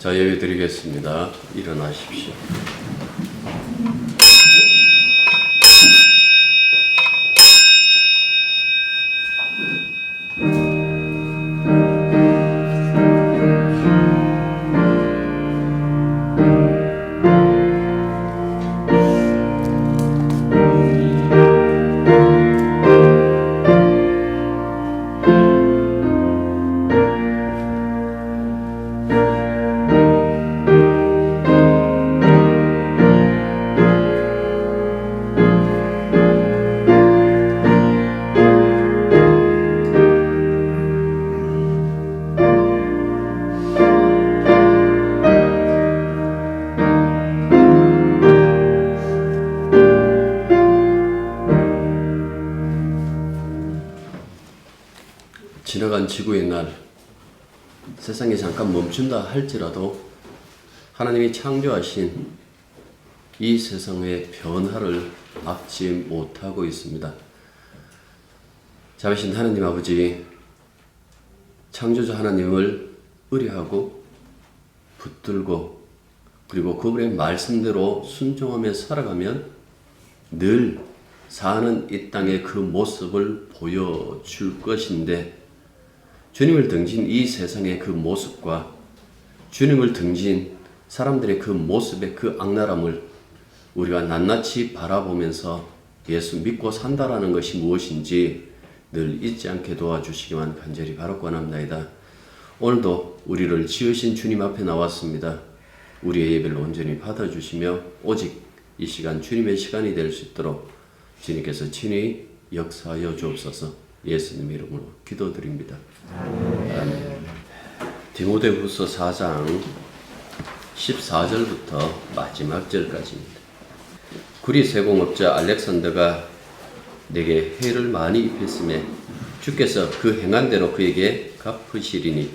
자, 예배 드리겠습니다. 일어나십시오. 지나간 지구의 날, 세상이 잠깐 멈춘다 할지라도 하나님이 창조하신 이 세상의 변화를 막지 못하고 있습니다. 자비신 하나님 아버지, 창조주 하나님을 의뢰하고 붙들고 그리고 그분의 말씀대로 순종하며 살아가면 늘 사는 이 땅의 그 모습을 보여줄 것인데, 주님을 등진 이 세상의 그 모습과 주님을 등진 사람들의 그 모습의 그 악랄함을 우리가 낱낱이 바라보면서 예수 믿고 산다라는 것이 무엇인지 늘 잊지 않게 도와주시기만 간절히 바라고 원합니다. 오늘도 우리를 지으신 주님 앞에 나왔습니다. 우리의 예배를 온전히 받아주시며 오직 이 시간 주님의 시간이 될 수 있도록 주님께서 친히 역사하여 주옵소서. 예수님 이름으로 기도드립니다. 아멘. 디모데후서 4장 14절부터 마지막 절까지입니다. 구리 세공업자 알렉산더가 내게 해를 많이 입혔음에 주께서 그 행한 대로 그에게 갚으시리니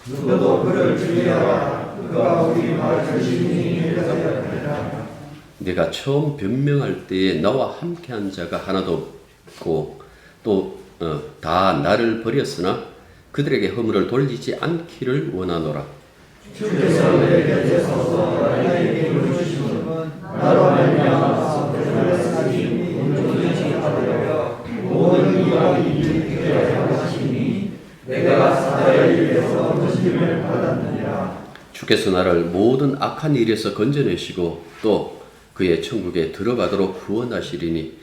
누구도 그를 주의하라. 그가 우리 말을 주님이 대답하리라. 내가 처음 변명할 때에 나와 함께한 자가 하나도 없고 또 다 나를 버렸으나 그들에게 허물을 돌리지 않기를 원하노라. 주께서 내 곁에 서서 나에게 힘을 주시면 나로 말미암아 그들의 살이 온전히 하되어 모든 이방이 일으키게 하시니 내가 사자의 일에서 건짐을 받았느니라. 주께서 나를 모든 악한 일에서 건져내시고 또 그의 천국에 들어가도록 구원하시리니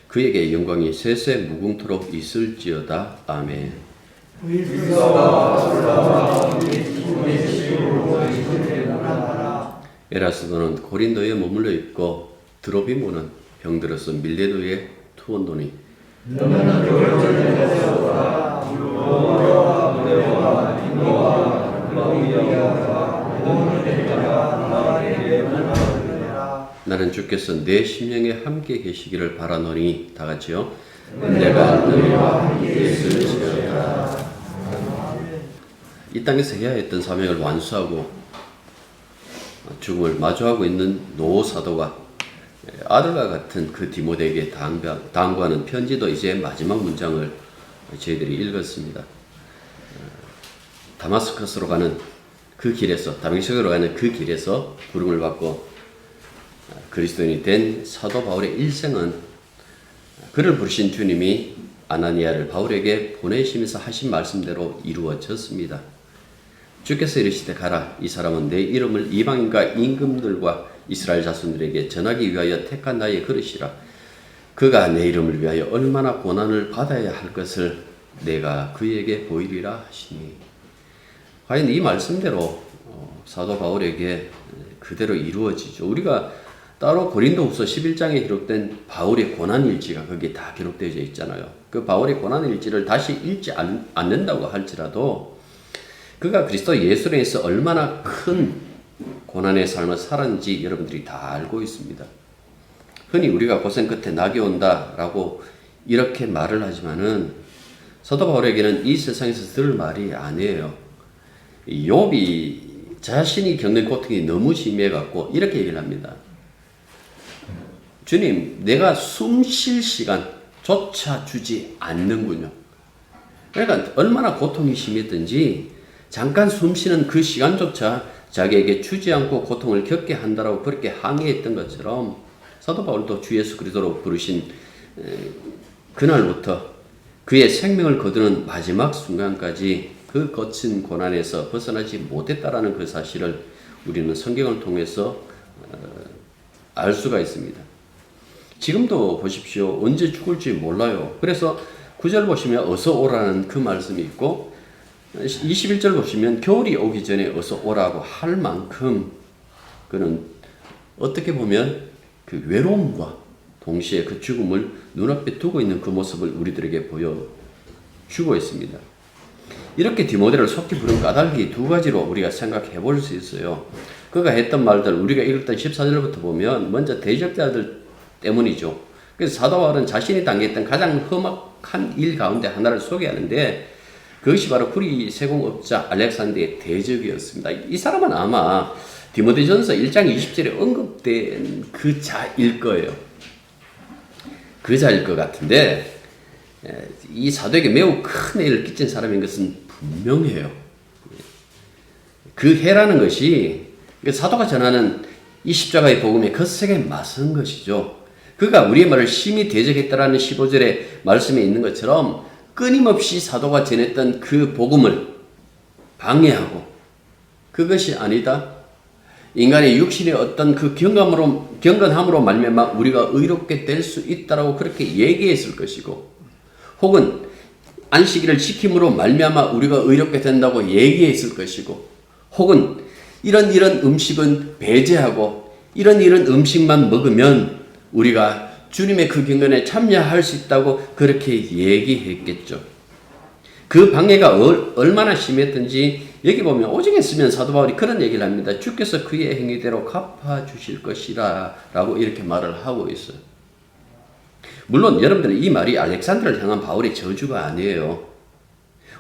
그에게 영광이 세세 무궁토록 있을지어다. 아멘. 에라스도는 고린도에 머물러 있고 드로비모는 병들어서 밀레도에 투원도니 나는 주께서 내 심령에 함께 계시기를 바라노니. 다 같이요. 내가 너희와 함께 있을지어다. 이 땅에서 해야 했던 사명을 완수하고 죽음을 마주하고 있는 노사도가 아들과 같은 그 디모데에게 당부하는 편지도 이제 마지막 문장을 저희들이 읽었습니다. 다마스커스로 가는 그 길에서, 다메섹으로 가는 그 길에서 부름을 받고 그리스도인이 된 사도 바울의 일생은 그를 부르신 주님이 아나니아를 바울에게 보내시면서 하신 말씀대로 이루어졌습니다. 주께서 이르시되 가라. 이 사람은 내 이름을 이방인과 임금들과 이스라엘 자손들에게 전하기 위하여 택한 나의 그릇이라. 그가 내 이름을 위하여 얼마나 고난을 받아야 할 것을 내가 그에게 보이리라 하시니. 과연 이 말씀대로 사도 바울에게 그대로 이루어지죠. 우리가 따로 고린도후서 11장에 기록된 바울의 고난일지가 거기에 다 기록되어 있잖아요. 그 바울의 고난일지를 다시 읽지 않는다고 할지라도 그가 그리스도 예수 안에서 얼마나 큰 고난의 삶을 살았는지 여러분들이 다 알고 있습니다. 흔히 우리가 고생 끝에 낙이 온다라고 이렇게 말을 하지만은 사도 바울에게는 이 세상에서 들을 말이 아니에요. 욥이 자신이 겪는 고통이 너무 심해갖고 이렇게 얘기를 합니다. 주님, 내가 숨 쉴 시간조차 주지 않는군요. 그러니까 얼마나 고통이 심했든지 잠깐 숨 쉬는 그 시간조차 자기에게 주지 않고 고통을 겪게 한다라고 그렇게 항의했던 것처럼 사도 바울도 주 예수 그리스도로 부르신 그날부터 그의 생명을 거두는 마지막 순간까지 그 거친 고난에서 벗어나지 못했다라는 그 사실을 우리는 성경을 통해서 알 수가 있습니다. 지금도 보십시오. 언제 죽을지 몰라요. 그래서 9절 보시면 어서 오라는 그 말씀이 있고 21절 보시면 겨울이 오기 전에 어서 오라고 할 만큼 그는 어떻게 보면 그 외로움과 동시에 그 죽음을 눈앞에 두고 있는 그 모습을 우리들에게 보여주고 있습니다. 이렇게 디모데를 속히 부른 까닭이 두 가지로 우리가 생각해 볼 수 있어요. 그가 했던 말들 우리가 읽었던 14절부터 보면 먼저 대적자들 때문이죠. 그래서 사도 바울은 자신이 당했던 가장 험악한 일 가운데 하나를 소개하는데 그것이 바로 구리 세공업자 알렉산더의 대적이었습니다. 이 사람은 아마 디모데전서 1장 20절에 언급된 그 자일 거예요. 그 자일 것 같은데 이 사도에게 매우 큰 해를 끼친 사람인 것은 분명해요. 그 해라는 것이 사도가 전하는 이 십자가의 복음에 거세게 맞선 것이죠. 그가 우리의 말을 심히 대적했다라는 15절의 말씀에 있는 것처럼 끊임없이 사도가 전했던 그 복음을 방해하고 그것이 아니다. 인간의 육신의 어떤 그 경건함으로 말미암아 우리가 의롭게 될 수 있다라고 그렇게 얘기했을 것이고 혹은 안식일을 지킴으로 말미암아 우리가 의롭게 된다고 얘기했을 것이고 혹은 이런 음식은 배제하고 이런 음식만 먹으면 우리가 주님의 그 경건에 참여할 수 있다고 그렇게 얘기했겠죠. 그 방해가 얼마나 심했든지 여기 보면 오정에 쓰면 사도 바울이 그런 얘기를 합니다. 주께서 그의 행위대로 갚아주실 것이라 라고 이렇게 말을 하고 있어요. 물론 여러분들은 이 말이 알렉산더를 향한 바울의 저주가 아니에요.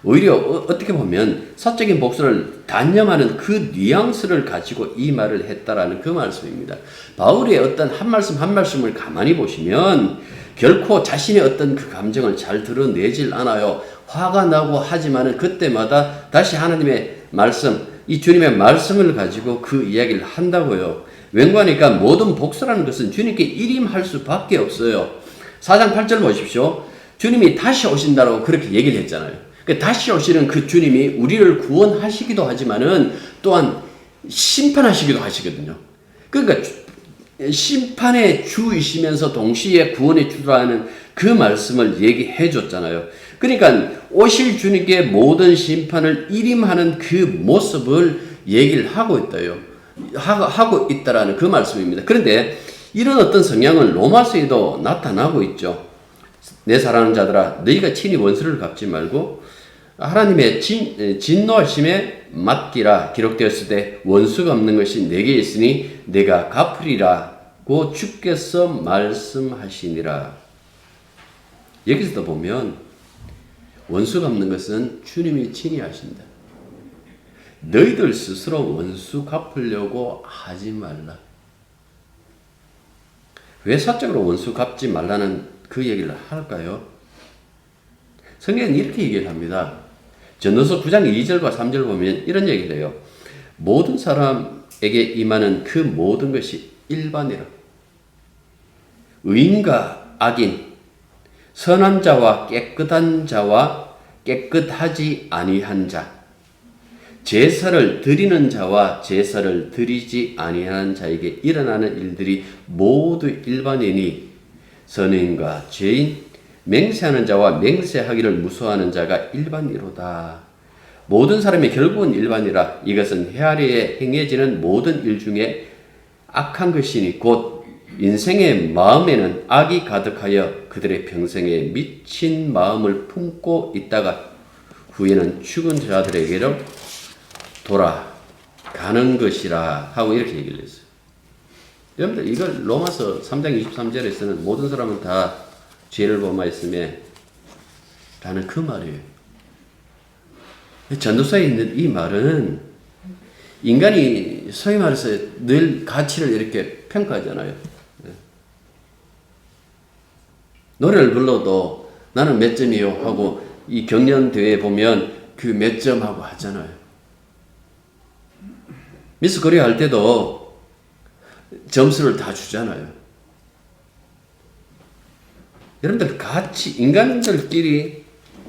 오히려 어떻게 보면 사적인 복수를 단념하는 그 뉘앙스를 가지고 이 말을 했다라는 그 말씀입니다. 바울의 어떤 한 말씀 한 말씀을 가만히 보시면 결코 자신의 어떤 그 감정을 잘 드러내질 않아요. 화가 나고 하지만은 그때마다 다시 하나님의 말씀, 이 주님의 말씀을 가지고 그 이야기를 한다고요. 왠가하니까 모든 복수라는 것은 주님께 일임할 수밖에 없어요. 4장 8절 보십시오. 주님이 다시 오신다고 그렇게 얘기를 했잖아요. 다시 오시는 그 주님이 우리를 구원하시기도 하지만은 또한 심판하시기도 하시거든요. 그러니까 심판의 주이시면서 동시에 구원의 주라는 그 말씀을 얘기해 줬잖아요. 그러니까 오실 주님께 모든 심판을 일임하는 그 모습을 얘기를 하고 있다라는 그 말씀입니다. 그런데 이런 어떤 성향은 로마서에도 나타나고 있죠. 내 사랑하는 자들아, 너희가 친히 원수를 갚지 말고 하나님의 진노하심에 맡기라. 기록되었을 때 원수가 없는 것이 내게 있으니 내가 갚으리라고 주께서 말씀하시니라. 여기서도 보면 원수 갚는 것은 주님이 친히 하신다. 너희들 스스로 원수 갚으려고 하지 말라. 왜 사적으로 원수 갚지 말라는 그 얘기를 할까요? 성경은 이렇게 얘기를 합니다. 전도서 9장 2절과 3절 보면 이런 얘기를 해요. 모든 사람에게 임하는 그 모든 것이 일반이라. 의인과 악인, 선한 자와 깨끗한 자와 깨끗하지 아니한 자, 제사를 드리는 자와 제사를 드리지 아니하는 자에게 일어나는 일들이 모두 일반이니 선인과 죄인, 맹세하는 자와 맹세하기를 무서워하는 자가 일반이로다. 모든 사람이 결국은 일반이라. 이것은 헤아리에 행해지는 모든 일 중에 악한 것이니 곧 인생의 마음에는 악이 가득하여 그들의 평생에 미친 마음을 품고 있다가 후에는 죽은 자들에게로 돌아가는 것이라 하고 이렇게 얘기를 했어요. 여러분들 이걸 로마서 3장 23절에서는 모든 사람은 다 죄를 범하였음에 라는 그 말이에요. 전도서에 있는 이 말은 인간이 소위 말해서 늘 가치를 이렇게 평가하잖아요. 노래를 불러도 나는 몇 점이요 하고 이 경연대회에 보면 그 몇 점하고 하잖아요. 미스 코리아 할 때도 점수를 다 주잖아요. 여러분들 같이 인간들끼리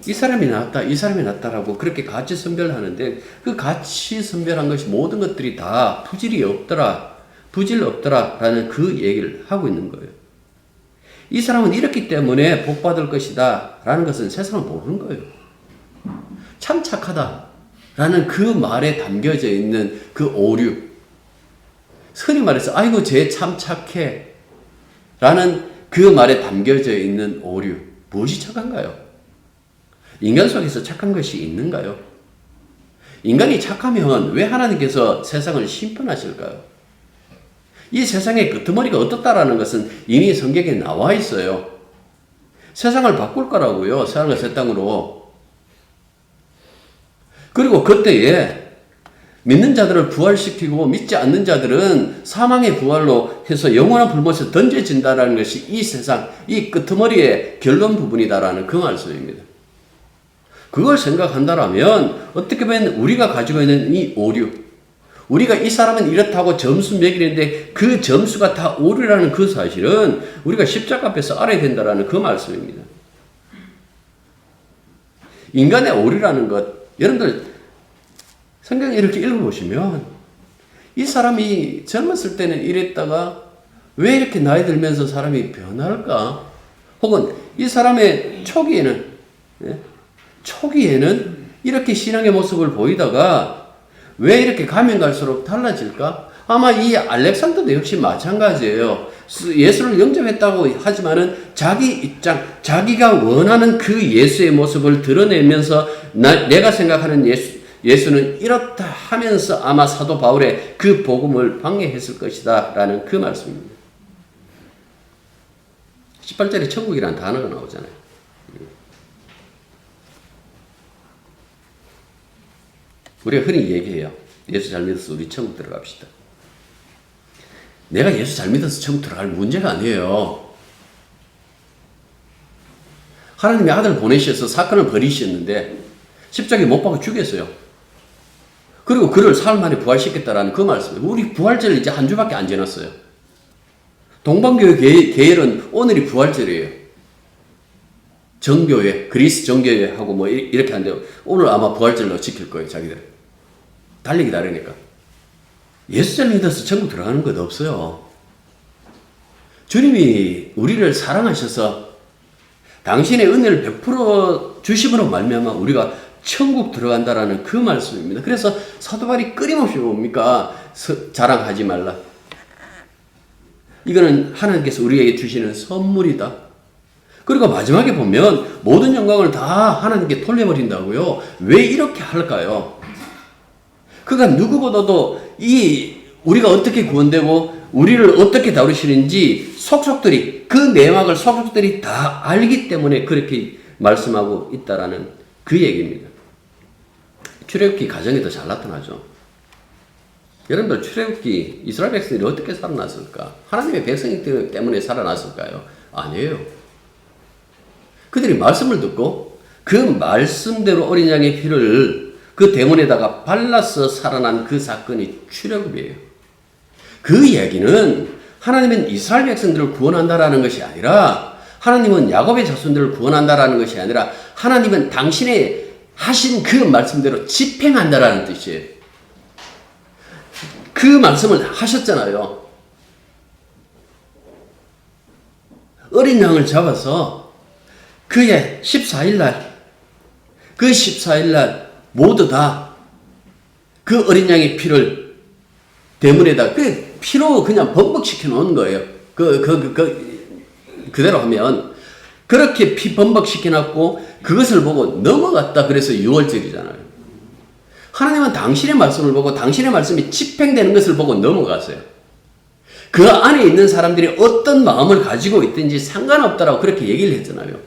이 사람이 낫다, 이 사람이 낫다라고 그렇게 가치 선별하는데 그 가치 선별한 것이 모든 것들이 다 부질이 없더라, 부질 없더라라는 그 얘기를 하고 있는 거예요. 이 사람은 이렇기 때문에 복 받을 것이다 라는 것은 세상은 모르는 거예요. 참 착하다 라는 그 말에 담겨져 있는 그 오류, 흔히 말해서 아이고 쟤 참 착해 라는 그 말에 담겨져 있는 오류, 무엇이 착한가요? 인간 속에서 착한 것이 있는가요? 인간이 착하면 왜 하나님께서 세상을 심판하실까요? 이 세상의 끄트머리가 어떻다라는 것은 이미 성경에 나와 있어요. 세상을 바꿀 거라고요. 세상을 새 땅으로. 그리고 그때에 믿는 자들을 부활시키고 믿지 않는 자들은 사망의 부활로 해서 영원한 불못에 던져진다라는 것이 이 세상, 이 끄트머리의 결론 부분이다라는 그 말씀입니다. 그걸 생각한다라면 어떻게 보면 우리가 가지고 있는 이 오류, 우리가 이 사람은 이렇다고 점수 매기는데 그 점수가 다 오류라는 그 사실은 우리가 십자가 앞에서 알아야 된다라는 그 말씀입니다. 인간의 오류라는 것, 여러분들 성경 이렇게 읽어보시면 이 사람이 젊었을 때는 이랬다가 왜 이렇게 나이 들면서 사람이 변할까? 혹은 이 사람의 초기에는 이렇게 신앙의 모습을 보이다가 왜 이렇게 가면 갈수록 달라질까? 아마 이 알렉산더도 역시 마찬가지예요. 예수를 영접했다고 하지만은 자기 입장, 자기가 원하는 그 예수의 모습을 드러내면서 내가 생각하는 예수는 이렇다 하면서 아마 사도 바울의 그 복음을 방해했을 것이다 라는 그 말씀입니다. 18절에 천국이라는 단어가 나오잖아요. 우리가 흔히 얘기해요. 예수 잘 믿어서 우리 천국 들어갑시다. 내가 예수 잘 믿어서 천국 들어갈 문제가 아니에요. 하나님이 아들 보내셔서 사건을 벌이셨는데 십자가에 못 박아 죽였어요. 그리고 그를 사흘 만에 부활시켰다라는 그 말씀이에요. 우리 부활절 이제 한 주밖에 안 지났어요. 동방교회 계열은 오늘이 부활절이에요. 정교회, 그리스 정교회 하고 뭐 이렇게 하는데 오늘 아마 부활절로 지킬 거예요, 자기들. 달리기 다르니까. 예수 잘 믿어서 천국 들어가는 것 없어요. 주님이 우리를 사랑하셔서 당신의 은혜를 100% 주심으로 말미암아 우리가 천국 들어간다라는 그 말씀입니다. 그래서 사도 바울이 끊임없이 뭡니까? 자랑하지 말라. 이거는 하나님께서 우리에게 주시는 선물이다. 그리고 마지막에 보면 모든 영광을 다 하나님께 돌려버린다고요. 왜 이렇게 할까요? 그가 누구보다도 우리가 어떻게 구원되고 우리를 어떻게 다루시는지 속속들이 그 내막을 속속들이 다 알기 때문에 그렇게 말씀하고 있다라는 그 얘기입니다. 출애굽기 가정이 더 잘 나타나죠. 여러분들 출애굽기 이스라엘 백성들이 어떻게 살아났을까? 하나님의 백성이기 때문에 살아났을까요? 아니에요. 그들이 말씀을 듣고 그 말씀대로 어린 양의 피를 그 대문에다가 발라서 살아난 그 사건이 출애굽이에요. 그 이야기는 하나님은 이스라엘 백성들을 구원한다라는 것이 아니라 하나님은 야곱의 자손들을 구원한다라는 것이 아니라 하나님은 당신의 하신 그 말씀대로 집행한다라는 뜻이에요. 그 말씀을 하셨잖아요. 어린 양을 잡아서 그의 14일날 그 14일날 모두 다 그 어린 양의 피를 대문에다 그 피로 그냥 범벅시켜 놓은 거예요. 그대로 하면 그렇게 피 범벅시켜 놨고 그것을 보고 넘어갔다. 그래서 6월절이잖아요. 하나님은 당신의 말씀을 보고 당신의 말씀이 집행되는 것을 보고 넘어갔어요. 그 안에 있는 사람들이 어떤 마음을 가지고 있든지 상관없다라고 그렇게 얘기를 했잖아요.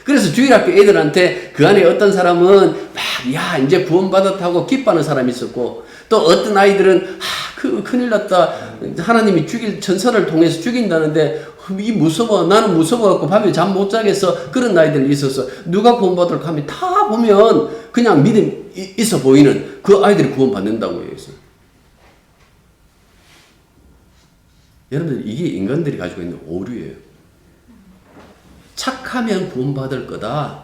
그래서 주일학교 애들한테 그 안에 어떤 사람은 막 이제 구원받았다고 기뻐하는 사람이 있었고 또 어떤 아이들은 큰일 났다. 하나님이 천사를 통해서 죽인다는데 이 무서워. 나는 무서워갖고 밤에 잠 못 자겠어. 그런 아이들이 있어서 누가 구원받을까 하면 다 보면 그냥 믿음 있어 보이는 그 아이들이 구원받는다고 얘기했어요. 여러분들 이게 인간들이 가지고 있는 오류예요. 착하면 구원받을 거다.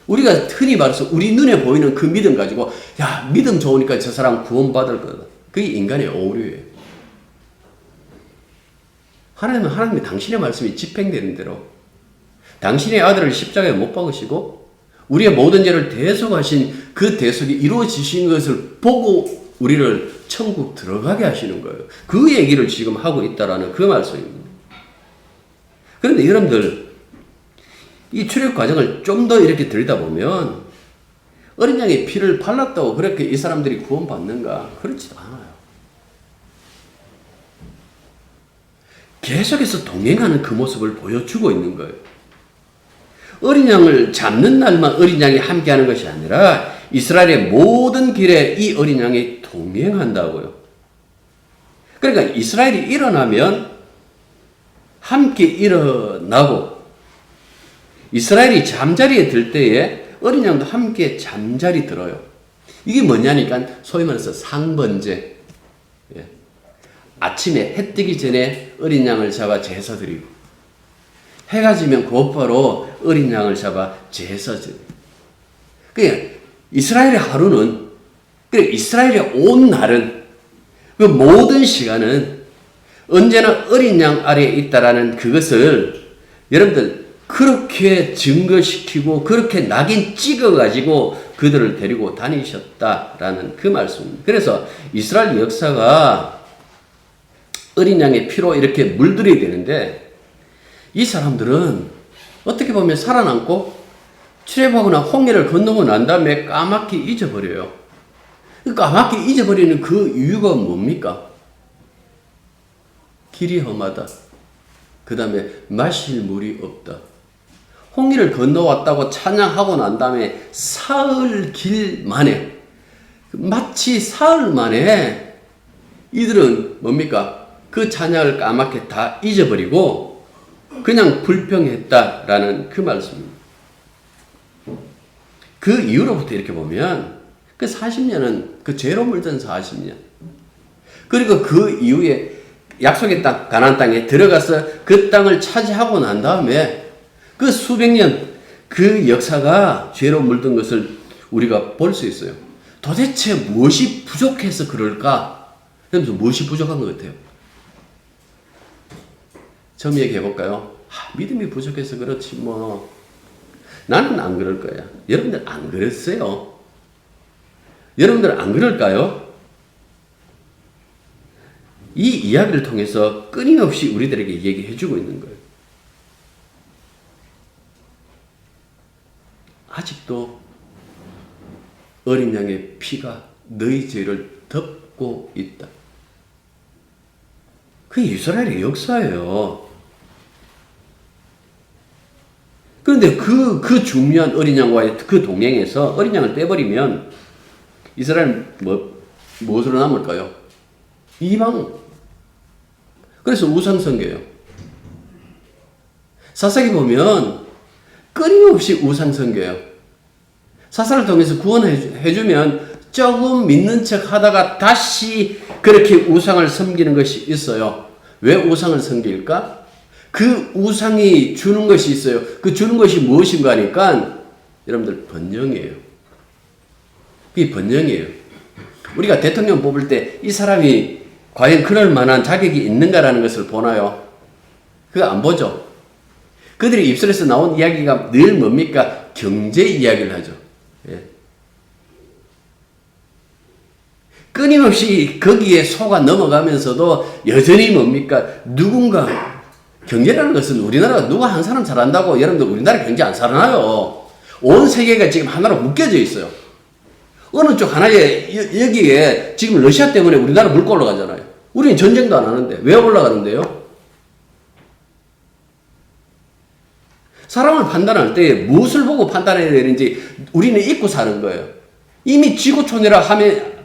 우리가 흔히 말해서 우리 눈에 보이는 그 믿음 가지고 야 믿음 좋으니까 저 사람 구원받을 거다. 그게 인간의 오류예요. 하나님이 당신의 말씀이 집행되는 대로 당신의 아들을 십자가에 못 박으시고 우리의 모든 죄를 대속하신 그 대속이 이루어지신 것을 보고 우리를 천국 들어가게 하시는 거예요. 그 얘기를 지금 하고 있다라는 그 말씀입니다. 그런데 여러분들 이 출애굽 과정을 좀 더 이렇게 들여다보면 어린 양의 피를 발랐다고 그렇게 이 사람들이 구원받는가? 그렇지도 않아요. 계속해서 동행하는 그 모습을 보여주고 있는 거예요. 어린 양을 잡는 날만 어린 양이 함께하는 것이 아니라 이스라엘의 모든 길에 이 어린 양이 동행한다고요. 그러니까 이스라엘이 일어나면 함께 일어나고 이스라엘이 잠자리에 들 때에 어린 양도 함께 잠자리 들어요. 이게 뭐냐니까 소위 말해서 상번제. 예. 아침에 해 뜨기 전에 어린 양을 잡아 제사 드리고 해가 지면 곧바로 어린 양을 잡아 제사 드리고 그러니까 이스라엘의 하루는 그러니까 이스라엘의 온 날은 그 모든 시간은 언제나 어린 양 아래에 있다라는 그것을 여러분들 그렇게 증거시키고 그렇게 낙인 찍어가지고 그들을 데리고 다니셨다라는 그 말씀입니다. 그래서 이스라엘 역사가 어린 양의 피로 이렇게 물들여야 되는데 이 사람들은 어떻게 보면 살아남고 출애굽하거나 홍해를 건너고 난 다음에 까맣게 잊어버려요. 까맣게 잊어버리는 그 이유가 뭡니까? 길이 험하다. 그 다음에 마실 물이 없다. 홍해를 건너왔다고 찬양하고 난 다음에 사흘 길 만에 마치 사흘 만에 이들은 뭡니까? 그 찬양을 까맣게 다 잊어버리고 그냥 불평했다라는 그 말씀입니다. 그 이후로부터 이렇게 보면 그 40년은 그 죄로 물든 40년 그리고 그 이후에 약속의 땅 가나안 땅에 들어가서 그 땅을 차지하고 난 다음에 그 수백 년 그 역사가 죄로 물든 것을 우리가 볼 수 있어요. 도대체 무엇이 부족해서 그럴까? 그래서 무엇이 부족한 것 같아요? 처음 얘기해 볼까요? 믿음이 부족해서 그렇지 뭐. 나는 안 그럴 거야. 여러분들 안 그랬어요? 여러분들 안 그럴까요? 이 이야기를 통해서 끊임없이 우리들에게 얘기해 주고 있는 거예요. 아직도 어린 양의 피가 너희 죄를 덮고 있다. 그게 이스라엘의 역사예요. 그런데 그 중요한 어린 양과의 그 동행에서 어린 양을 떼버리면 이스라엘은 무엇으로 남을까요? 이방. 그래서 우상숭배예요. 사사기 보면 끊임없이 우상숭배예요. 사사를 통해서 구원해주면 조금 믿는 척 하다가 다시 그렇게 우상을 섬기는 것이 있어요. 왜 우상을 섬길까? 그 우상이 주는 것이 있어요. 그 주는 것이 무엇인가 하니까 여러분들 번영이에요. 그게 번영이에요. 우리가 대통령 뽑을 때 이 사람이 과연 그럴 만한 자격이 있는가라는 것을 보나요? 그거 안 보죠. 그들의 입술에서 나온 이야기가 늘 뭡니까? 경제 이야기를 하죠. 예. 끊임없이 거기에 속아 넘어가면서도 여전히 뭡니까? 누군가 경제라는 것은 우리나라가 누가 한 사람 잘한다고 여러분들 우리나라 경제 안 살아나요. 온 세계가 지금 하나로 묶여져 있어요. 어느 쪽 하나에 여기에 지금 러시아 때문에 우리나라 물가 올라가잖아요. 우리는 전쟁도 안 하는데 왜 올라가는데요? 사람을 판단할 때 무엇을 보고 판단해야 되는지 우리는 잊고 사는 거예요. 이미 지구촌이라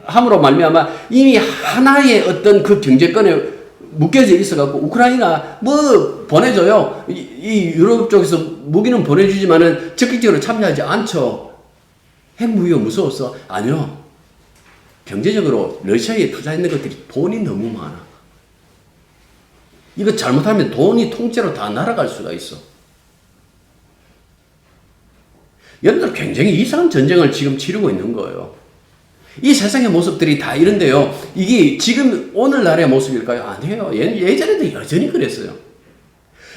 함으로 말미암아 이미 하나의 어떤 그 경제권에 묶여져 있어갖고 우크라이나 뭐 보내줘요. 이 유럽 쪽에서 무기는 보내주지만은 적극적으로 참여하지 않죠. 핵무기가 무서워서? 아니요. 경제적으로 러시아에 투자했는 것들이 돈이 너무 많아. 이거 잘못하면 돈이 통째로 다 날아갈 수가 있어. 여러분들 굉장히 이상한 전쟁을 지금 치르고 있는 거예요. 이 세상의 모습들이 다 이런데요. 이게 지금 오늘날의 모습일까요? 아니에요. 예전에도 여전히 그랬어요.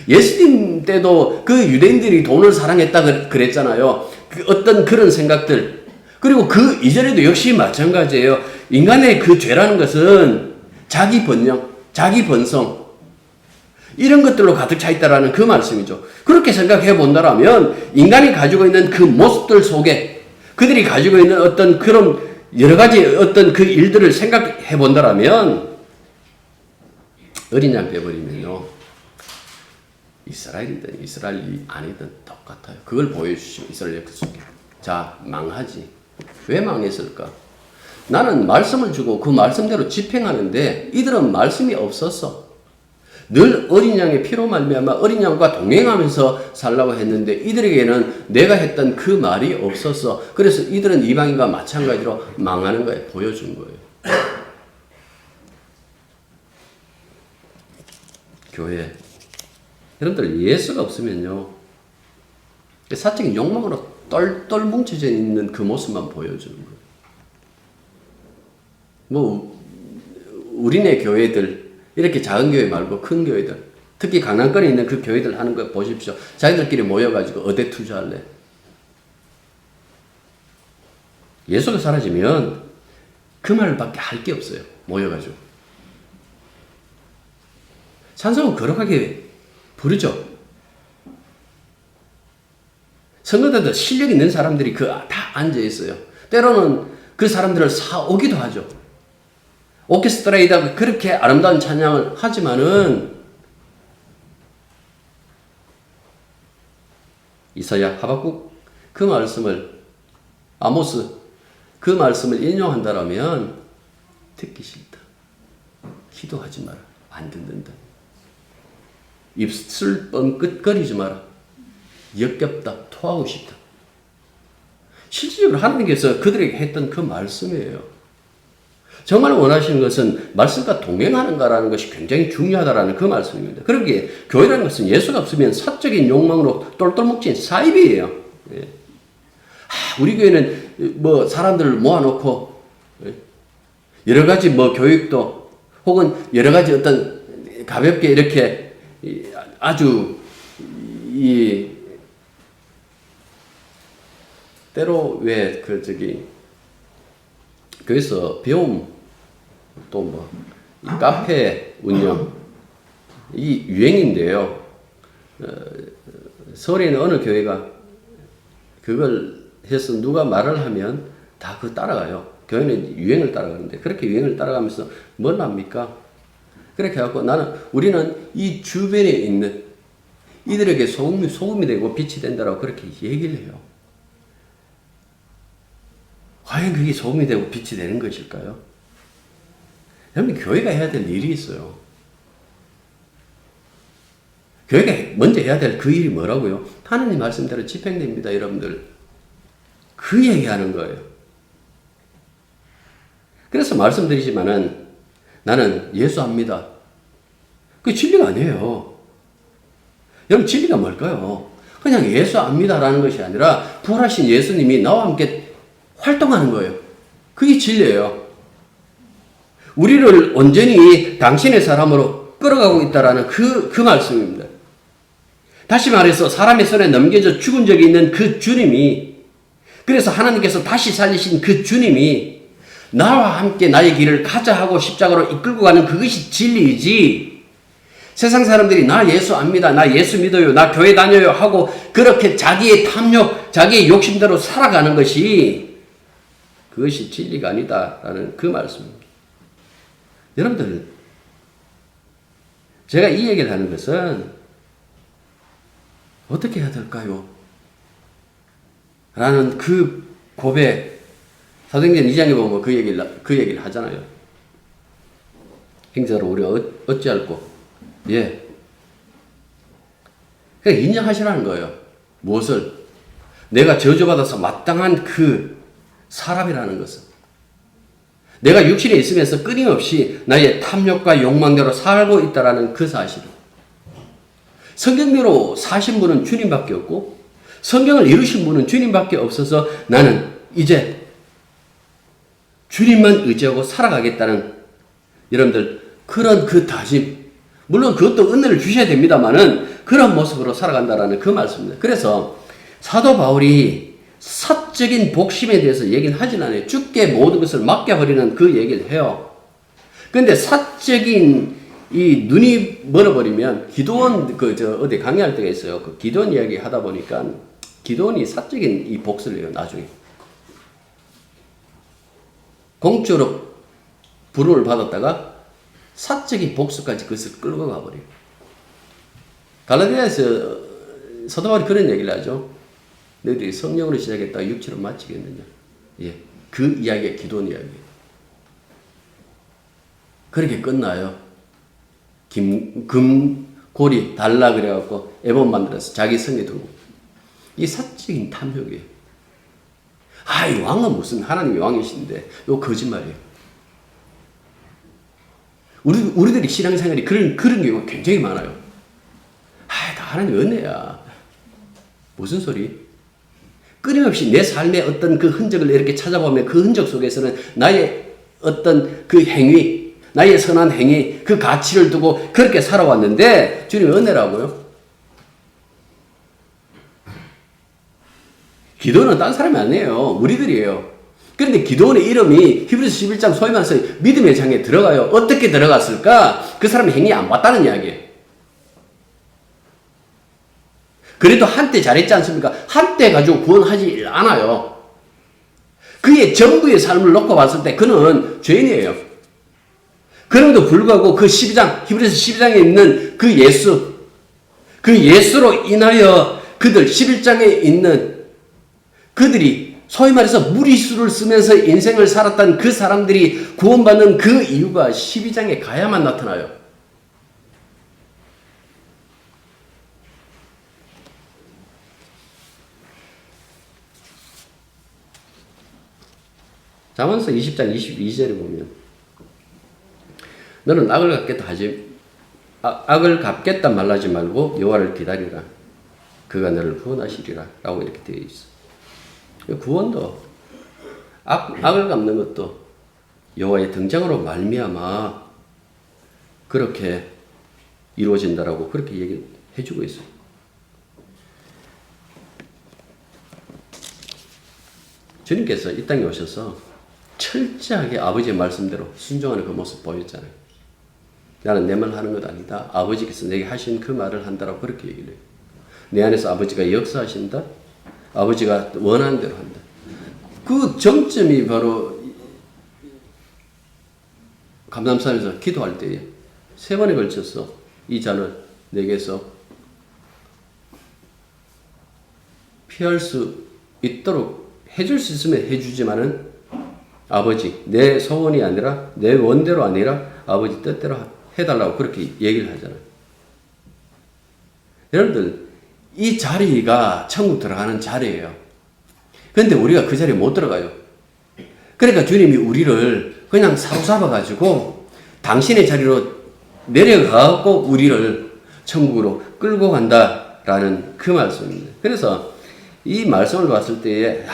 예수님 때도 그 유대인들이 돈을 사랑했다 그랬잖아요. 어떤 그런 생각들. 그리고 그 이전에도 역시 마찬가지예요. 인간의 그 죄라는 것은 자기 번영, 자기 번성, 이런 것들로 가득 차 있다라는 그 말씀이죠. 그렇게 생각해 본다라면 인간이 가지고 있는 그 모습들 속에 그들이 가지고 있는 어떤 그런 여러 가지 어떤 그 일들을 생각해 본다라면 어린 양 빼버리면요. 이스라엘이든 이스라엘이 아니든 똑같아요. 그걸 보여주시면 이스라엘 속에. 자, 망하지. 왜 망했을까? 나는 말씀을 주고 그 말씀대로 집행하는데 이들은 말씀이 없었어. 늘 어린 양의 피로 말미암아 어린 양과 동행하면서 살라고 했는데 이들에게는 내가 했던 그 말이 없었어. 그래서 이들은 이방인과 마찬가지로 망하는 거예요. 보여준 거예요. 교회. 여러분들 예수가 없으면요. 사적인 욕망으로 똘똘 뭉쳐져 있는 그 모습만 보여주는 거예요. 뭐 우리네 교회들 이렇게 작은 교회 말고 큰 교회들 특히 강남권에 있는 그 교회들 하는 거 보십시오. 자기들끼리 모여가지고 어디 투자할래? 예수가 사라지면 그 말밖에 할 게 없어요. 모여가지고. 찬송은 거룩하게 부르죠. 선거대도 실력 있는 사람들이 다 앉아 있어요. 때로는 그 사람들을 사오기도 하죠. 오케스트라에다가 그렇게 아름다운 찬양을 하지만은 이사야, 하박국 그 말씀을 아모스 그 말씀을 인용한다라면 듣기 싫다. 기도하지 마라. 안 듣는다. 입술 뻥끗거리지 마라. 역겹다. 토하고 싶다. 실질적으로 하나님께서 그들에게 했던 그 말씀이에요. 정말 원하시는 것은 말씀과 동행하는가라는 것이 굉장히 중요하다라는 그 말씀입니다. 그러기에 교회라는 것은 예수가 없으면 사적인 욕망으로 똘똘 뭉친 사이비예요. 예. 우리 교회는 뭐 사람들을 모아놓고 여러 가지 뭐 교육도 혹은 여러 가지 어떤 가볍게 이렇게 아주 때로 왜 교회에서 배움 또 뭐 카페 운영 이 유행인데요. 서울에 있는 어느 교회가 그걸 해서 누가 말을 하면 다 그거 따라가요. 교회는 유행을 따라가는데 그렇게 유행을 따라가면서 뭘 합니까? 그렇게 해갖고 우리는 이 주변에 있는 이들에게 소금이 되고 빛이 된다라고 그렇게 얘기를 해요. 과연 그게 소금이 되고 빛이 되는 것일까요? 여러분, 교회가 해야 될 일이 있어요. 교회가 먼저 해야 될 그 일이 뭐라고요? 하나님 말씀대로 집행됩니다, 여러분들. 그 얘기하는 거예요. 그래서 말씀드리지만은 나는 예수합니다. 그게 진리가 아니에요. 여러분, 진리가 뭘까요? 그냥 예수합니다라는 것이 아니라 부활하신 예수님이 나와 함께 활동하는 거예요. 그게 진리예요. 우리를 온전히 당신의 사람으로 끌어가고 있다라는 그 말씀입니다. 다시 말해서 사람의 손에 넘겨져 죽은 적이 있는 그 주님이, 그래서 하나님께서 다시 살리신 그 주님이 나와 함께 나의 길을 가자 하고 십자가로 이끌고 가는 그것이 진리이지, 세상 사람들이 나 예수 압니다, 나 예수 믿어요, 나 교회 다녀요 하고 그렇게 자기의 탐욕, 자기의 욕심대로 살아가는 것이 그것이 진리가 아니다라는 그 말씀입니다. 여러분들, 제가 이 얘기를 하는 것은 어떻게 해야 될까요? 라는 그 고백, 사도행전 2장에 보면 그 얘기를 하잖아요. 행자로 우리가 어찌할꼬? 예. 그냥 인정하시라는 거예요. 무엇을? 내가 저주받아서 마땅한 그 사람이라는 것은. 내가 육신에 있으면서 끊임없이 나의 탐욕과 욕망대로 살고 있다라는 그 사실을. 성경대로 사신 분은 주님밖에 없고 성경을 이루신 분은 주님밖에 없어서 나는 이제 주님만 의지하고 살아가겠다는 여러분들 그런 그 다짐, 물론 그것도 은혜를 주셔야 됩니다만은 그런 모습으로 살아간다라는 그 말씀입니다. 그래서 사도 바울이 사적인 복심에 대해서 얘기는 하진 않아요. 주께 모든 것을 맡겨버리는 그 얘기를 해요. 그런데 사적인 이 눈이 멀어버리면 기도원 어디 강의할 때가 있어요. 그 기도원 이야기 하다 보니까 기도원이 사적인 이 복수를 해요. 나중에 공적으로 부름을 받았다가 사적인 복수까지 그것을 끌고 가버려요. 갈라디아에서 사도 바울이 그런 얘기를 하죠. 너희들이 성령으로 시작했다가 육체로 마치겠느냐. 예, 그 이야기가 기도원 이야기예요. 그렇게 끝나요. 고리 달라 그래갖고 앨범 만들어서 자기 성에 두고. 이 사적인 탐욕이에요. 이 왕은 무슨 하나님이 왕이신데 이거 거짓말이에요. 우리들이 신앙생활이 그런 경우가 굉장히 많아요. 다 하나님 은혜야. 무슨 소리? 끊임없이 내 삶의 어떤 그 흔적을 이렇게 찾아보면 그 흔적 속에서는 나의 어떤 그 행위, 나의 선한 행위, 그 가치를 두고 그렇게 살아왔는데 주님의 은혜라고요. 기도는 딴 사람이 아니에요. 우리들이에요. 그런데 기도원의 이름이 히브리서 11장 소위 말해서 믿음의 장에 들어가요. 어떻게 들어갔을까? 그 사람의 행위 안 봤다는 이야기예요. 그래도 한때 잘했지 않습니까? 한때 가지고 구원하지 않아요. 그의 전부의 삶을 놓고 봤을 때 그는 죄인이에요. 그럼에도 불구하고 그 12장, 히브리서 12장에 있는 그 예수로 인하여 그들 11장에 있는 그들이 소위 말해서 무리수를 쓰면서 인생을 살았던 그 사람들이 구원받는 그 이유가 12장에 가야만 나타나요. 잠언서 20장 22절에 보면 너는 악을 갚겠다 말하지 말고 여호와를 기다리라. 그가 너를 구원하시리라. 라고 이렇게 되어 있어. 구원도 악을 갚는 것도 여호와의 등장으로 말미암아 그렇게 이루어진다라고 그렇게 얘기해 주고 있어요. 주님께서 이 땅에 오셔서 철저하게 아버지의 말씀대로 순종하는 그 모습 보였잖아요. 나는 내 말 하는 것 아니다. 아버지께서 내게 하신 그 말을 한다라고 그렇게 얘기를 해요. 내 안에서 아버지가 역사하신다. 아버지가 원하는 대로 한다. 그 정점이 바로 감람산에서 기도할 때에 3번에 걸쳐서 이 잔을 내게서 피할 수 있도록 해줄 수 있으면 해주지만은 아버지 내 소원이 아니라 내 원대로 아니라 아버지 뜻대로 해달라고 그렇게 얘기를 하잖아요. 여러분들 이 자리가 천국 들어가는 자리예요. 그런데 우리가 그 자리에 못 들어가요. 그러니까 주님이 우리를 그냥 사로잡아가지고 당신의 자리로 내려가고 우리를 천국으로 끌고 간다라는 그 말씀입니다. 그래서 이 말씀을 봤을 때에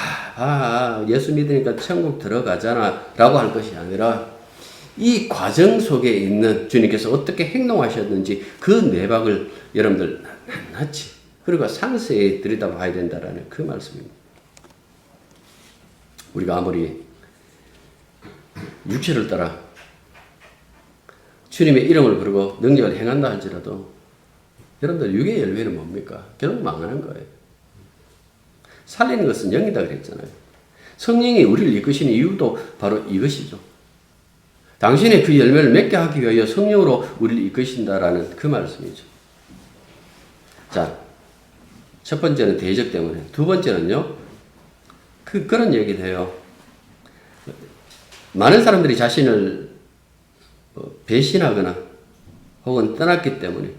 예수 믿으니까 천국 들어가잖아 라고 할 것이 아니라 이 과정 속에 있는 주님께서 어떻게 행동하셨는지 그 내박을 여러분들 낱낱이 그리고 상세히 들여다봐야 된다라는 그 말씀입니다. 우리가 아무리 육체를 따라 주님의 이름을 부르고 능력을 행한다 할지라도 여러분들 육의 열매는 뭡니까? 결국 망하는 거예요. 살리는 것은 영이다 그랬잖아요. 성령이 우리를 이끄시는 이유도 바로 이것이죠. 당신의 그 열매를 맺게 하기 위하여 성령으로 우리를 이끄신다라는 그 말씀이죠. 자, 첫 번째는 대적 때문에, 두 번째는요, 그런 얘기를 해요. 많은 사람들이 자신을 배신하거나 혹은 떠났기 때문에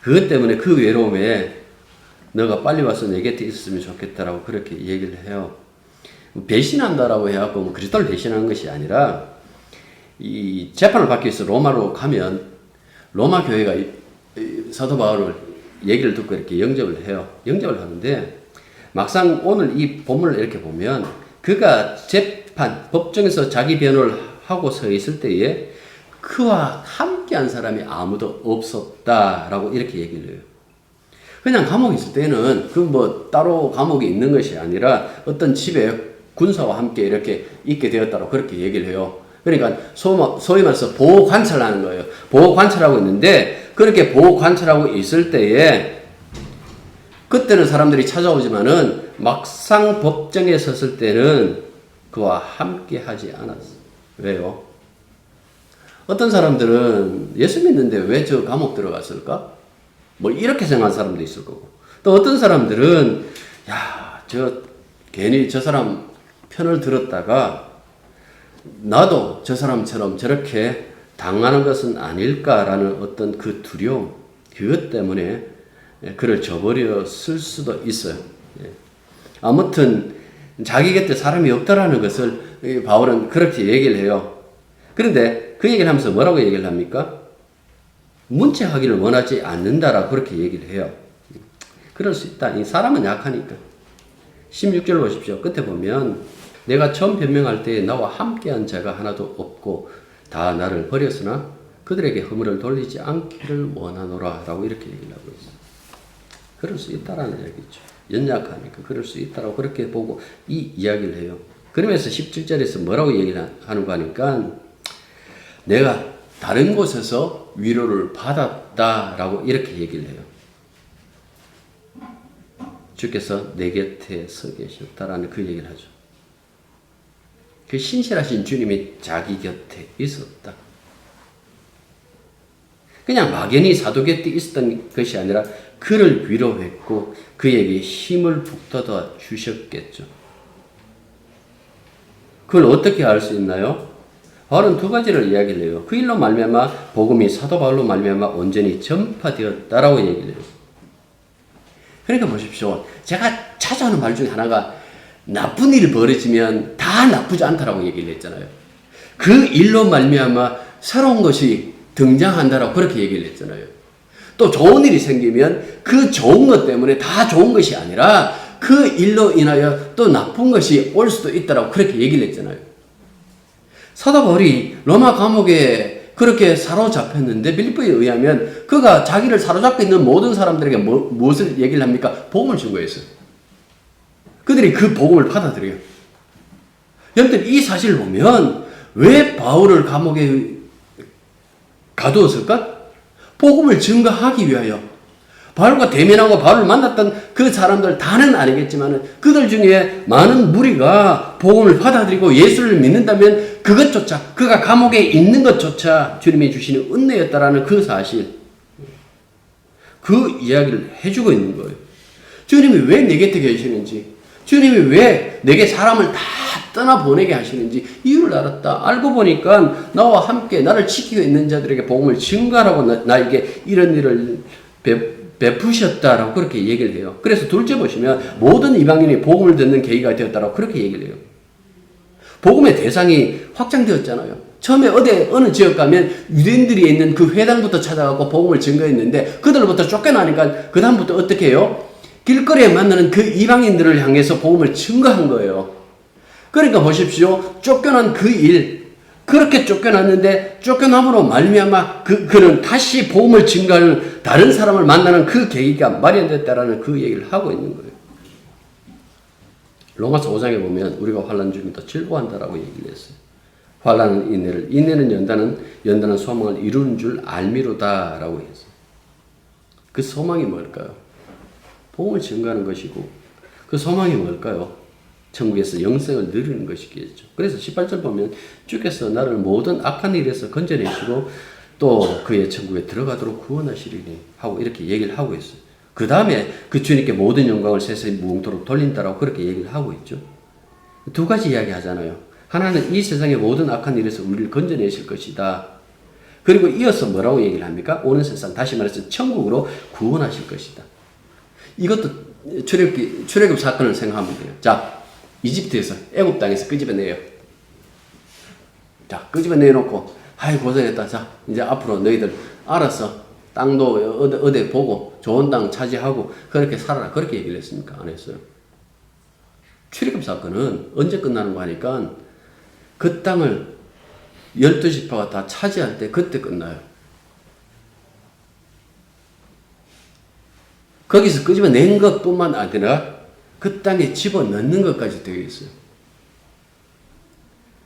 그것 때문에 그 외로움에 너가 빨리 와서 내 곁에 있었으면 좋겠다라고 그렇게 얘기를 해요. 배신한다라고 해갖고 뭐 그리스도를 배신하는 것이 아니라 이 재판을 받기 위해서 로마로 가면 로마 교회가 사도 바울을 얘기를 듣고 이렇게 영접을 해요. 영접을 하는데 막상 오늘 이 본문을 이렇게 보면 그가 재판, 법정에서 자기 변호를 하고 서 있을 때에 그와 함께한 사람이 아무도 없었다라고 이렇게 얘기를 해요. 그냥 감옥에 있을 때는 그 뭐 따로 감옥에 있는 것이 아니라 어떤 집에 군사와 함께 이렇게 있게 되었다고 그렇게 얘기를 해요. 그러니까 소위 말해서 보호 관찰하는 거예요. 보호 관찰하고 있는데 그렇게 보호 관찰하고 있을 때에 그때는 사람들이 찾아오지만은 막상 법정에 섰을 때는 그와 함께 하지 않았어. 왜요? 어떤 사람들은 예수 믿는데 왜 저 감옥 들어갔을까? 뭐 이렇게 생각하는 사람도 있을 거고. 또 어떤 사람들은 괜히 저 사람 편을 들었다가 나도 저 사람처럼 저렇게 당하는 것은 아닐까라는 어떤 그 두려움, 그것 때문에 그를 저버렸을 수도 있어요. 아무튼 자기 곁에 사람이 없다라는 것을 바울은 그렇게 얘기를 해요. 그런데 그 얘기를 하면서 뭐라고 얘기를 합니까? 문책하기를 원하지 않는다라고 그렇게 얘기를 해요. 그럴 수 있다. 이 사람은 약하니까. 16절 보십시오. 끝에 보면 내가 처음 변명할 때 나와 함께한 자가 하나도 없고 다 나를 버렸으나 그들에게 허물을 돌리지 않기를 원하노라 라고 이렇게 얘기를 하고 있어요. 그럴 수 있다라는 얘기죠. 연약하니까 그럴 수 있다라고 그렇게 보고 이 이야기를 해요. 그러면서 17절에서 뭐라고 얘기를 하는가 하니까 내가 다른 곳에서 위로를 받았다라고 이렇게 얘기를 해요. 주께서 내 곁에 서 계셨다라는 그 얘기를 하죠. 그 신실하신 주님이 자기 곁에 있었다. 그냥 막연히 사도 곁에 있었던 것이 아니라 그를 위로했고 그에게 힘을 북돋아 주셨겠죠. 그걸 어떻게 알 수 있나요? 바울은 두 가지를 이야기를 해요. 그 일로 말미암아 복음이 사도 바울로 말미암아 온전히 전파되었다라고 얘기를 해요. 그러니까 보십시오. 제가 자주 하는 말 중에 하나가 나쁜 일이 벌어지면 다 나쁘지 않다라고 얘기를 했잖아요. 그 일로 말미암아 새로운 것이 등장한다라고 그렇게 얘기를 했잖아요. 또 좋은 일이 생기면 그 좋은 것 때문에 다 좋은 것이 아니라 그 일로 인하여 또 나쁜 것이 올 수도 있다라고 그렇게 얘기를 했잖아요. 사도 바울이 로마 감옥에 그렇게 사로잡혔는데 빌립보에 의하면 그가 자기를 사로잡고 있는 모든 사람들에게 무엇을 얘기를 합니까? 복음을 증거했어요. 그들이 그 복음을 받아들여요. 여러분들 이 사실을 보면 왜 바울을 감옥에 가두었을까? 복음을 증거하기 위하여. 바울과 대면하고 바울을 만났던 그 사람들 다는 아니겠지만 그들 중에 많은 무리가 복음을 받아들이고 예수를 믿는다면 그것조차 그가 감옥에 있는 것조차 주님이 주시는 은혜였다라는 그 사실, 그 이야기를 해주고 있는 거예요. 주님이 왜 내 곁에 계시는지, 주님이 왜 내게 사람을 다 떠나보내게 하시는지 이유를 알았다. 알고 보니까 나와 함께 나를 지키고 있는 자들에게 복음을 증거하라고 나에게 이런 일을 베푸셨다라고 그렇게 얘기를 해요. 그래서 둘째 보시면 모든 이방인이 복음을 듣는 계기가 되었다라고 그렇게 얘기를 해요. 복음의 대상이 확장되었잖아요. 처음에 어느 지역 가면 유대인들이 있는 그 회당부터 찾아가고 복음을 증거했는데 그들로부터 쫓겨나니까 그 다음부터 어떻게 해요? 길거리에 만나는 그 이방인들을 향해서 복음을 증거한 거예요. 그러니까 보십시오. 쫓겨난 그 일, 그렇게 쫓겨났는데 쫓겨남으로 말미암아 그는 다시 복음을 증거하는 다른 사람을 만나는 그 계기가 마련됐다라는 그 얘기를 하고 있는 거예요. 로마서 5장에 보면 우리가 환난 중에도 즐거워한다라고 얘기를 했어요. 환난은 인내를, 인내는 연단은 소망을 이루는 줄 알미로다라고 했어요. 그 소망이 뭘까요? 복음을 증거하는 것이고 그 소망이 뭘까요? 천국에서 영생을 누리는 것이겠죠. 그래서 18절 보면 주께서 나를 모든 악한 일에서 건져내시고 또 그의 천국에 들어가도록 구원하시리니 하고 이렇게 얘기를 하고 있어요. 그 다음에 그 주님께 모든 영광을 세상에 무궁토록 돌린다라고 그렇게 얘기를 하고 있죠. 두 가지 이야기 하잖아요. 하나는 이 세상의 모든 악한 일에서 우리를 건져내실 것이다. 그리고 이어서 뭐라고 얘기를 합니까? 오는 세상, 다시 말해서 천국으로 구원하실 것이다. 이것도 출애굽 사건을 생각하면 돼요. 자, 이집트에서 애굽 땅에서 끄집어내요. 자, 끄집어내놓고 아이 고생했다. 자, 이제 앞으로 너희들 알아서 땅도 어디 보고 좋은 땅 차지하고 그렇게 살아라. 그렇게 얘기를 했습니까? 안 했어요. 출애굽 사건은 언제 끝나는 거 하니까 그 땅을 12지파가 다 차지할 때 그때 끝나요. 거기서 끄집어낸 것뿐만 아니라 그 땅에 집어넣는 것까지 되어 있어요.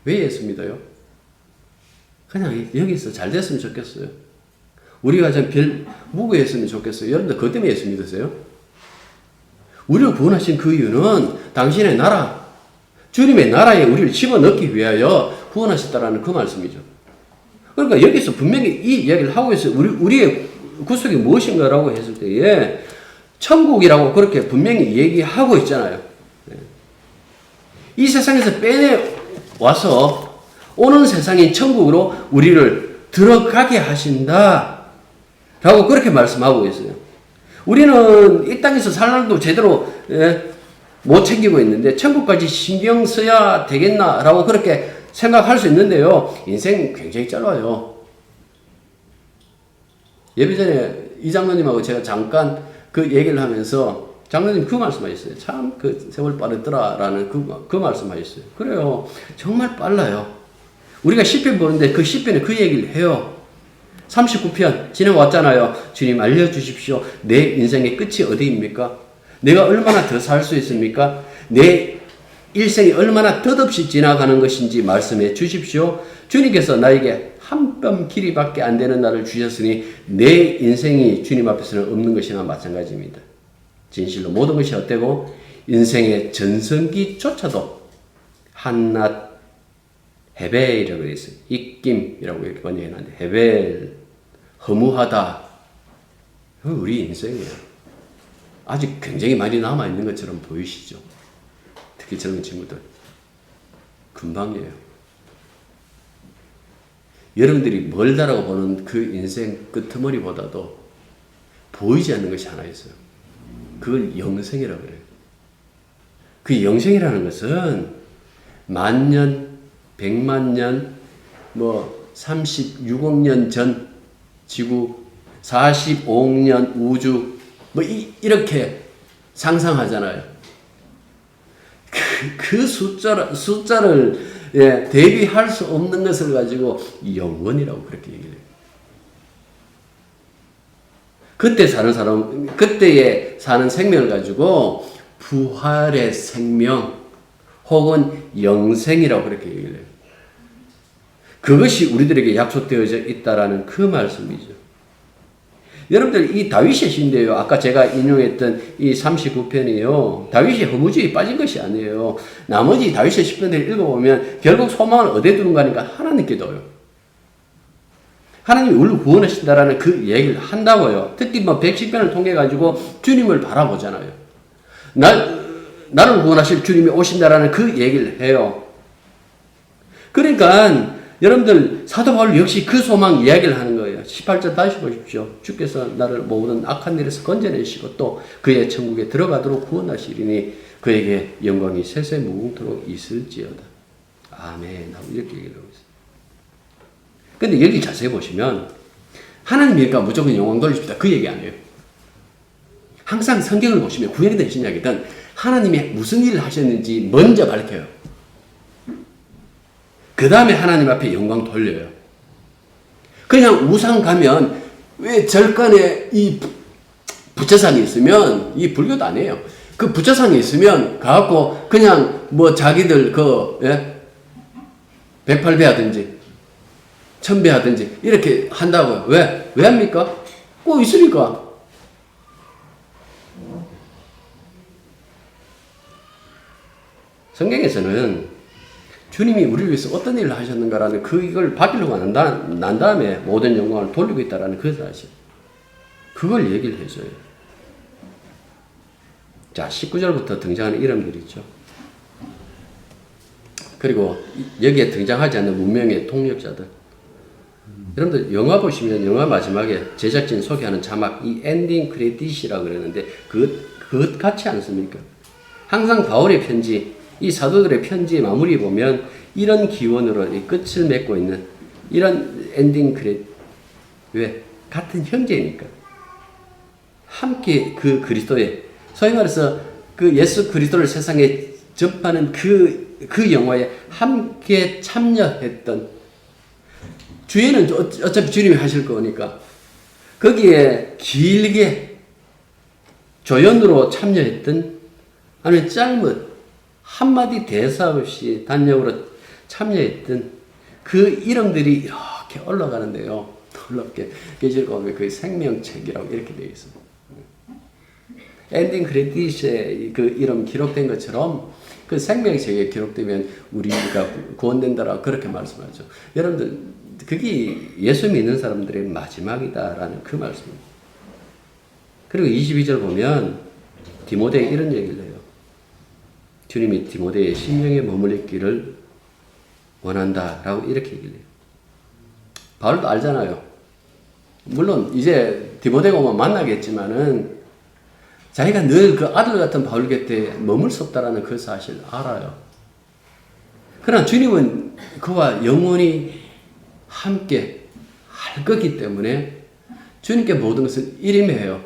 왜 예수 믿어요? 그냥 여기서 잘 됐으면 좋겠어요. 우리가 좀 별 무고했으면 좋겠어요. 여러분들 그것 때문에 예수 믿으세요? 우리를 구원하신 그 이유는 당신의 나라, 주님의 나라에 우리를 집어넣기 위하여 구원하셨다라는 그 말씀이죠. 그러니까 여기서 분명히 이 이야기를 하고 있어요. 우리의 구속이 무엇인가라고 했을 때에 천국이라고 그렇게 분명히 얘기하고 있잖아요. 이 세상에서 빼내와서 오는 세상인 천국으로 우리를 들어가게 하신다. 라고 그렇게 말씀하고 있어요. 우리는 이 땅에서 살 날도 제대로 못 챙기고 있는데 천국까지 신경 써야 되겠나라고 그렇게 생각할 수 있는데요. 인생 굉장히 짧아요. 예배 전에 이 장로님하고 제가 잠깐 그 얘기를 하면서 장로님 그 말씀하셨어요. 참 그 세월 빠르더라라는 그 말씀하셨어요. 그래요. 정말 빨라요. 우리가 시편 보는데 그 시편에 그 얘기를 해요. 39편 지나왔잖아요. 주님 알려주십시오. 내 인생의 끝이 어디입니까? 내가 얼마나 더 살 수 있습니까? 내 일생이 얼마나 덧없이 지나가는 것인지 말씀해 주십시오. 주님께서 나에게 한 뼘 길이밖에 안 되는 날을 주셨으니 내 인생이 주님 앞에서는 없는 것이나 마찬가지입니다. 진실로 모든 것이 헛되고 인생의 전성기조차도 한낱 헤벨이라고 그랬어요. 입김이라고 이렇게 번역해놨는데 헤벨, 허무하다. 우리 인생이에요. 아직 굉장히 많이 남아있는 것처럼 보이시죠? 특히 젊은 친구들. 금방이에요. 여러분들이 멀다라고 보는 그 인생 끄트머리보다도 보이지 않는 것이 하나 있어요. 그걸 영생이라고 그래요. 그 영생이라는 것은 만년, 100만 년, 36억 년 전 지구, 45억 년 우주, 이렇게 상상하잖아요. 그 숫자를 대비할 수 없는 것을 가지고 영원이라고 그렇게 얘기를 해요. 그때 사는 사람, 그때에 사는 생명을 가지고 부활의 생명 혹은 영생이라고 그렇게 얘기를 해요. 그것이 우리들에게 약속되어져 있다라는 그 말씀이죠. 여러분들 이 다윗의 시인데요. 아까 제가 인용했던 이 39편이요. 다윗이 허무주의에 빠진 것이 아니에요. 나머지 다윗의 시편들을 읽어보면 결국 소망을 어디에 두는가 하니까 하나님께 둬요. 하나님이 우리를 구원하신다라는 그 얘기를 한다고요. 특히 110편을 통해 가지고 주님을 바라보잖아요. 나를 구원하실 주님이 오신다라는 그 얘기를 해요. 그러니까 여러분들 사도 바울 역시 그 소망 이야기를 하는 거예요. 18절 다시 보십시오. 주께서 나를 모든 악한 일에서 건져내시고 또 그의 천국에 들어가도록 구원하시리니 그에게 영광이 세세 무궁토록 있을지어다. 아멘. 하고 이렇게 얘기를 하고 있어요. 근데 여기 자세히 보시면 하나님이니까 무조건 영광 돌리십니다. 그 얘기 아니에요. 항상 성경을 보시면 구약이든 신약이든 하나님이 무슨 일을 하셨는지 먼저 밝혀요. 그 다음에 하나님 앞에 영광 돌려요. 그냥 우상 가면 왜 절간에 이 부처상이 있으면 이 불교도 아니에요. 그 부처상이 있으면 가갖고 그냥 자기들 백팔배 하든지 천배 하든지 이렇게 한다고요. 왜? 왜 합니까? 꼭 있으니까. 성경에서는 주님이 우리를 위해서 어떤 일을 하셨는가라는 그걸 받으려고 난 다음에 모든 영광을 돌리고 있다라는 그 사실. 그걸 얘기를 해줘요. 자, 19절부터 등장하는 이름들이 있죠. 그리고 여기에 등장하지 않는 문명의 통역자들. 여러분들 영화 보시면 영화 마지막에 제작진 소개하는 자막 이 엔딩 크레딧이라고 그러는데 그것 같지 않습니까? 항상 바울의 편지 이 사도들의 편지의 마무리 보면 이런 기원으로 이 끝을 맺고 있는 이런 엔딩 크레딧. 왜? 같은 형제니까. 함께 그 그리스도의, 소위 말해서 그 예수 그리스도를 세상에 접하는 그 영화에 함께 참여했던, 주에는 어차피 주님이 하실 거니까 거기에 길게 조연으로 참여했던, 아니면 짧은 한마디 대사 없이 단역으로 참여했던 그 이름들이 이렇게 올라가는데요. 놀랍게 계시록 보면 그 생명책이라고 이렇게 되어 있습니다. 엔딩 크레딧에 그 이름 기록된 것처럼 그 생명책에 기록되면 우리가 구원된다라고 그렇게 말씀하죠. 여러분들, 그게 예수 믿는 사람들의 마지막이다라는 그 말씀입니다. 그리고 22절 보면 디모데에 이런 얘기를 해요. 주님이 디모데의 심령에 머물러 있기를 원한다라고 이렇게 얘기를 해요. 바울도 알잖아요. 물론 이제 디모데가 오면 만나겠지만은 자기가 늘 그 아들 같은 바울 곁에 머물 수 없다라는 그 사실 알아요. 그러나 주님은 그와 영원히 함께 할 거기 때문에 주님께 모든 것을 일임해요.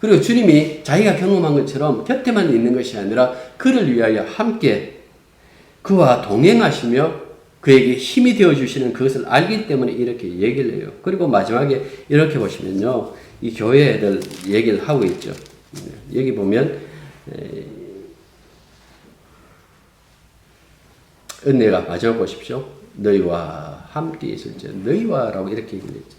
그리고 주님이 자기가 경험한 것처럼 곁에만 있는 것이 아니라 그를 위하여 함께 그와 동행하시며 그에게 힘이 되어주시는 그것을 알기 때문에 이렇게 얘기를 해요. 그리고 마지막에 이렇게 보시면요. 이 교회들 얘기를 하고 있죠. 여기 보면 은혜가 마지막 보십시오. 너희와 함께 있을지, 너희와라고 이렇게 얘기를 했죠.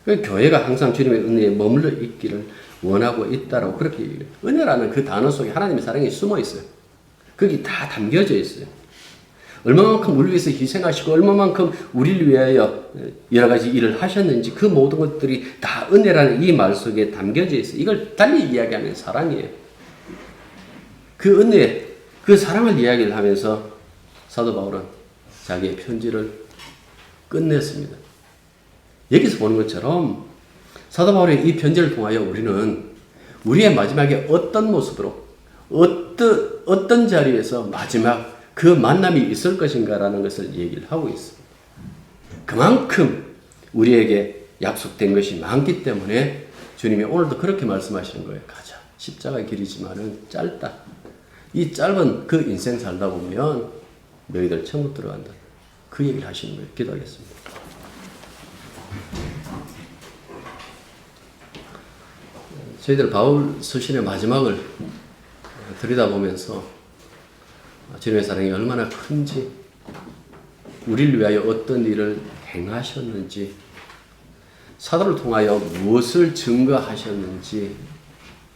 그 교회가 항상 주님의 은혜에 머물러 있기를 원하고 있다라고 그렇게 얘기해요. 은혜라는 그 단어 속에 하나님의 사랑이 숨어 있어요. 거기 다 담겨져 있어요. 얼마만큼 우리를 위해서 희생하시고 얼마만큼 우리를 위하여 여러 가지 일을 하셨는지 그 모든 것들이 다 은혜라는 이 말 속에 담겨져 있어요. 이걸 달리 이야기하면 사랑이에요. 그 은혜, 그 사랑을 이야기를 하면서 사도 바울은 자기의 편지를 끝냈습니다. 여기서 보는 것처럼 사도 바울의 이 편지를 통하여 우리는 우리의 마지막에 어떤 모습으로 어떤 자리에서 마지막 그 만남이 있을 것인가라는 것을 얘기를 하고 있습니다. 그만큼 우리에게 약속된 것이 많기 때문에 주님이 오늘도 그렇게 말씀하시는 거예요. 가자. 십자가 길이지만은 짧다. 이 짧은 그 인생 살다 보면 너희들 천국 들어간다. 그 얘기를 하시는 거예요. 기도하겠습니다. 저희들 바울 서신의 마지막을 들여다보면서 주님의 사랑이 얼마나 큰지, 우리를 위하여 어떤 일을 행하셨는지, 사도를 통하여 무엇을 증거하셨는지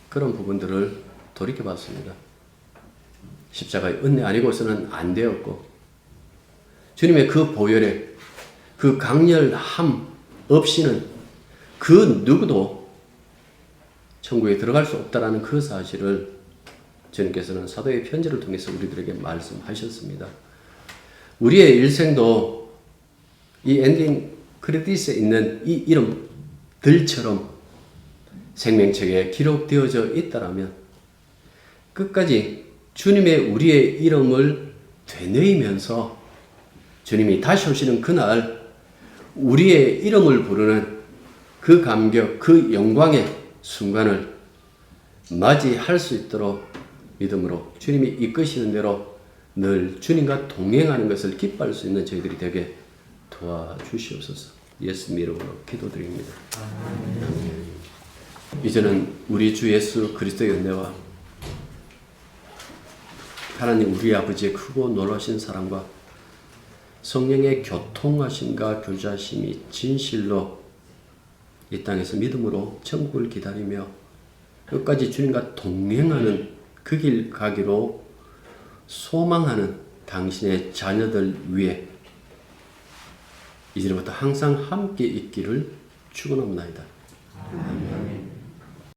그런 부분들을 돌이켜봤습니다. 십자가의 은혜 아니고서는 안 되었고 주님의 그 보혈의 그 강렬함 없이는 그 누구도 천국에 들어갈 수 없다라는 그 사실을 주님께서는 사도의 편지를 통해서 우리들에게 말씀하셨습니다. 우리의 일생도 이 엔딩 크레딧에 있는 이 이름들처럼 생명책에 기록되어져 있다라면 끝까지 주님의 우리의 이름을 되뇌이면서 주님이 다시 오시는 그날 우리의 이름을 부르는 그 감격, 그 영광의 순간을 맞이할 수 있도록 믿음으로 주님이 이끄시는 대로 늘 주님과 동행하는 것을 기뻐할 수 있는 저희들이 되게 도와주시옵소서. 예수 이름으로 기도드립니다. 아멘. 이제는 우리 주 예수 그리스도의 은혜와 하나님 우리 아버지의 크고 놀라신 사랑과 성령의 교통하심과 교제하심이 진실로 이 땅에서 믿음으로 천국을 기다리며 끝까지 주님과 동행하는 그 길 가기로 소망하는 당신의 자녀들 위해 이제부터 항상 함께 있기를 축원합니다. 아멘.